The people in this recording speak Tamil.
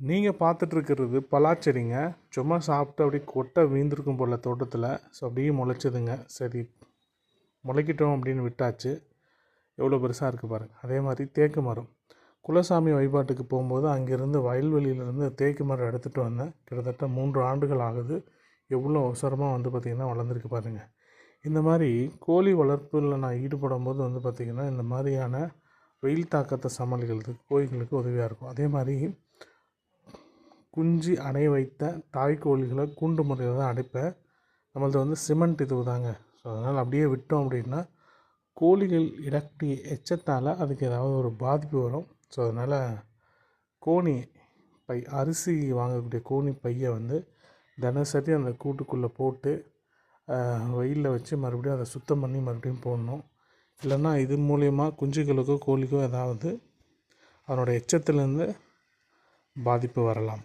நீங்கள் பார்த்துட்ருக்கிறது பலாச்செடிங்க. சும்மா சாப்பிட்டு அப்படியே கொட்டை வீழ்ந்திருக்கும் போல் தோட்டத்தில். ஸோ அப்படியே முளைச்சிதுங்க. சரி முளைக்கட்டும் அப்படின்னு விட்டாச்சு. எவ்வளோ பெருசாக இருக்குது பாருங்கள். அதே மாதிரி தேக்கு மரம். குலசாமி வழிபாட்டுக்கு போகும்போது அங்கேருந்து வயல்வெளியிலேருந்து தேக்கு மரம் எடுத்துகிட்டு வந்தேன். கிட்டத்தட்ட 3 ஆண்டுகள் ஆகுது. எவ்வளோ அவசரமாக பார்த்திங்கன்னா வளர்ந்துருக்கு பாருங்கள். இந்த மாதிரி கோழி வளர்ப்பில் நான் ஈடுபடும் போது பார்த்திங்கன்னா இந்த மாதிரியான வெயில் தாக்கத்தை சமாளிக்கிறதுக்கு கோழிகளுக்கு உதவியாக இருக்கும். அதே மாதிரி குஞ்சு அடைய வைத்த தாய்க்கோழிகளை கூண்டு முறையில் தான் அடைப்பேன். நம்மளது சிமெண்ட் இது தாங்க. ஸோ அதனால் அப்படியே விட்டோம் அப்படின்னா கோழிகள் இடக்கூடிய எச்சத்தால் அதுக்கு ஏதாவது ஒரு பாதிப்பு வரும். ஸோ அதனால் கோணி பை அரிசி வாங்கக்கூடிய கோணி பையை தினசரி அந்த கூட்டுக்குள்ளே போட்டு வெயிலில் வச்சு மறுபடியும் அதை சுத்தம் பண்ணி மறுபடியும் போடணும். இல்லைன்னா இது மூலயமா குஞ்சுகளுக்கோ கோழிக்கோ ஏதாவது அதனோட எச்சத்துலேருந்து பாதிப்பு வரலாம்.